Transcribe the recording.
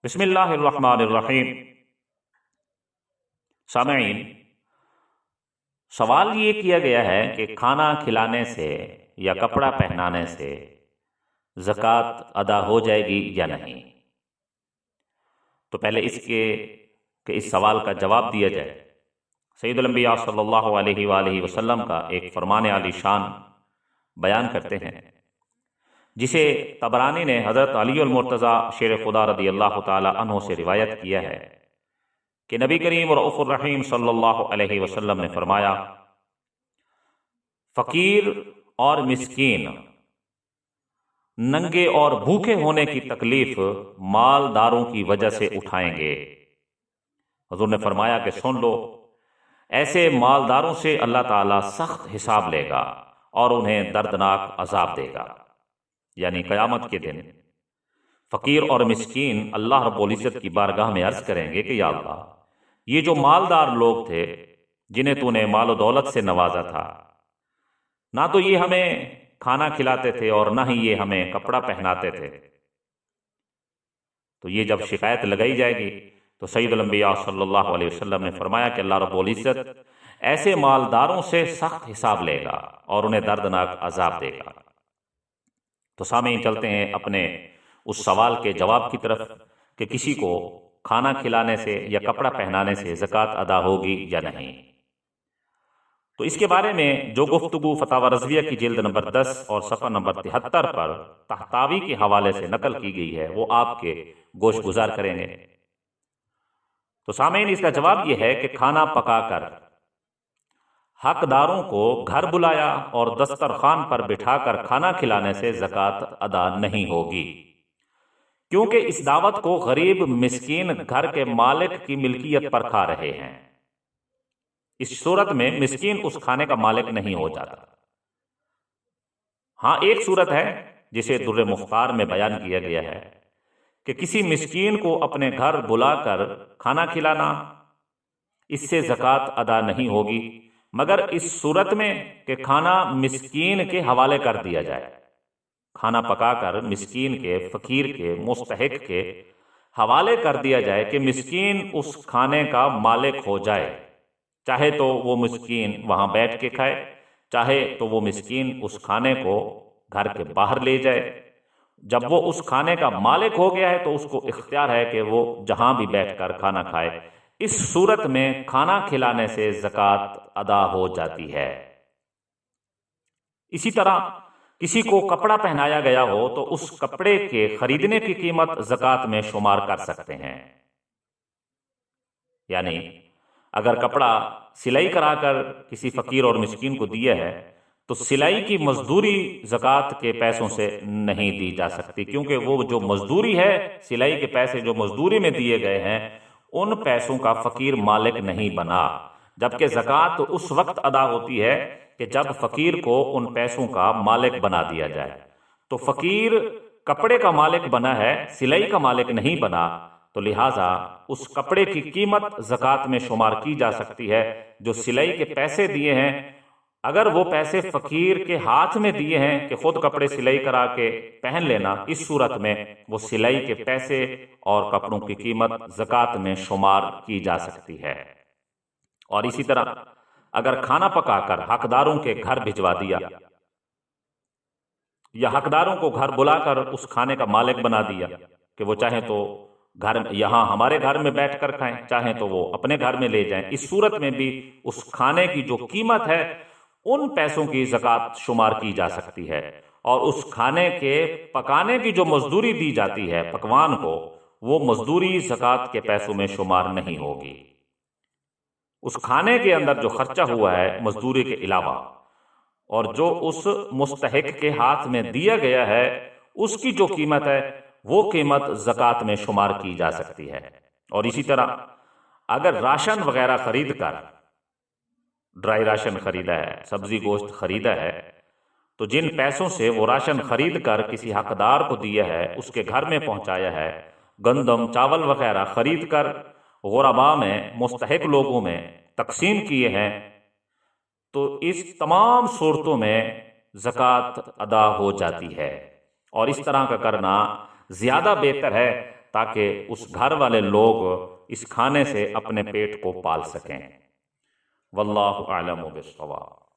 بسم اللہ الرحمن الرحیم۔ سامعین، سوال یہ کیا گیا ہے کہ کھانا کھلانے سے یا کپڑا پہنانے سے زکوٰۃ ادا ہو جائے گی یا نہیں؟ تو پہلے اس سوال کا جواب دیا جائے۔ سید الانبیاء صلی اللہ علیہ وآلہ وسلم کا ایک فرمان عالی شان بیان کرتے ہیں، جسے طبرانی نے حضرت علی المرتضیٰ شیر خدا رضی اللہ تعالی عنہ سے روایت کیا ہے کہ نبی کریم رؤوف الرحیم صلی اللہ علیہ وسلم نے فرمایا، فقیر اور مسکین ننگے اور بھوکے ہونے کی تکلیف مالداروں کی وجہ سے اٹھائیں گے۔ حضور نے فرمایا کہ سن لو، ایسے مالداروں سے اللہ تعالیٰ سخت حساب لے گا اور انہیں دردناک عذاب دے گا، یعنی قیامت کے دن فقیر اور مسکین اللہ رب العزت کی بارگاہ میں عرض کریں گے کہ یا اللہ، یہ جو مالدار لوگ تھے جنہیں تو نے مال و دولت سے نوازا تھا، نہ تو یہ ہمیں کھانا کھلاتے تھے اور نہ ہی یہ ہمیں کپڑا پہناتے تھے۔ تو یہ جب شکایت لگائی جائے گی تو سید الانبیاء صلی اللہ علیہ وسلم نے فرمایا کہ اللہ رب العزت ایسے مالداروں سے سخت حساب لے گا اور انہیں دردناک عذاب دے گا۔ تو سامعین، چلتے ہیں اپنے اس سوال کے جواب کی طرف کہ کسی کو کھانا کھلانے سے یا کپڑا پہنانے سے زکوٰۃ ادا ہوگی یا نہیں۔ تو اس کے بارے میں جو گفتگو فتاوی رضویہ کی جلد نمبر 10 اور صفحہ نمبر 73 پر طحطاوی کے حوالے سے نقل کی گئی ہے، وہ آپ کے گوش گزار کریں گے۔ تو سامعین، اس کا جواب یہ ہے کہ کھانا پکا کر حقداروں کو گھر بلایا اور دسترخوان پر بٹھا کر کھانا کھلانے سے زکوٰۃ ادا نہیں ہوگی، کیونکہ اس دعوت کو غریب مسکین گھر کے مالک کی ملکیت پر کھا رہے ہیں۔ اس صورت میں مسکین اس کھانے کا مالک نہیں ہو جاتا۔ ہاں، ایک صورت ہے جسے در مختار میں بیان کیا گیا ہے کہ کسی مسکین کو اپنے گھر بلا کر کھانا کھلانا، اس سے زکوٰۃ ادا نہیں ہوگی، مگر اس صورت میں کہ کھانا مسکین کے حوالے کر دیا جائے، کھانا پکا کر مسکین کے، فقیر کے، مستحق کے حوالے کر دیا جائے کہ مسکین اس کھانے کا مالک ہو جائے، چاہے تو وہ مسکین وہاں بیٹھ کے کھائے، چاہے تو وہ مسکین اس کھانے کو گھر کے باہر لے جائے۔ جب وہ اس کھانے کا مالک ہو گیا ہے تو اس کو اختیار ہے کہ وہ جہاں بھی بیٹھ کر کھانا کھائے۔ اس صورت میں کھانا کھلانے سے زکوٰۃ ادا ہو جاتی ہے۔ اسی طرح کسی کو کپڑا پہنایا گیا ہو تو اس کپڑے کے خریدنے کی قیمت زکوٰۃ میں شمار کر سکتے ہیں، یعنی اگر کپڑا سلائی کرا کر کسی فقیر اور مسکین کو دیا ہے تو سلائی کی مزدوری زکوٰۃ کے پیسوں سے نہیں دی جا سکتی، کیونکہ وہ جو مزدوری ہے، سلائی کے پیسے جو مزدوری میں دیے گئے ہیں، ان پیسوں کا فقیر مالک نہیں بنا، جبکہ زکوٰۃ اس وقت ادا ہوتی ہے کہ جب فقیر کو ان پیسوں کا مالک بنا دیا جائے۔ تو فقیر کپڑے کا مالک بنا ہے، سلائی کا مالک نہیں بنا، تو لہٰذا اس کپڑے کی قیمت زکوٰۃ میں شمار کی جا سکتی ہے۔ جو سلائی کے پیسے دیے ہیں، اگر وہ پیسے فقیر کے ہاتھ میں دیے ہیں کہ خود کپڑے سلائی کرا کے پہن لینا، اس صورت میں وہ سلائی کے پیسے اور کپڑوں کی قیمت زکوٰۃ میں شمار کی جا سکتی ہے۔ اور اسی طرح اگر کھانا پکا کر حقداروں کے گھر بھجوا دیا یا حقداروں کو گھر بلا کر اس کھانے کا مالک بنا دیا کہ وہ چاہیں تو یہاں ہمارے گھر میں بیٹھ کر کھائیں، چاہیں تو وہ اپنے گھر میں لے جائیں، اس صورت میں بھی اس کھانے کی جو قیمت ہے، ان پیسوں کی زکوٰۃ شمار کی جا سکتی ہے، اور اس کھانے کے پکانے کی جو مزدوری دی جاتی ہے پکوان کو، وہ مزدوری زکوٰۃ کے پیسوں میں شمار نہیں ہوگی۔ اس کھانے کے اندر جو خرچہ ہوا ہے مزدوری کے علاوہ، اور جو اس مستحق کے ہاتھ میں دیا گیا ہے، اس کی جو قیمت ہے وہ قیمت زکوٰۃ میں شمار کی جا سکتی ہے۔ اور اسی طرح اگر راشن وغیرہ خرید کر، ڈرائی راشن خریدا ہے، سبزی گوشت خریدا ہے، تو جن پیسوں سے وہ راشن خرید کر کسی حقدار کو دیا ہے، اس کے گھر میں پہنچایا ہے، گندم چاول وغیرہ خرید کر غرباء میں، مستحق لوگوں میں تقسیم کیے ہیں، تو اس تمام صورتوں میں زکوٰۃ ادا ہو جاتی ہے۔ اور اس طرح کا کرنا زیادہ بہتر ہے تاکہ اس گھر والے لوگ اس کھانے سے اپنے پیٹ کو پال سکیں۔ واللہ اعلم بالصواب۔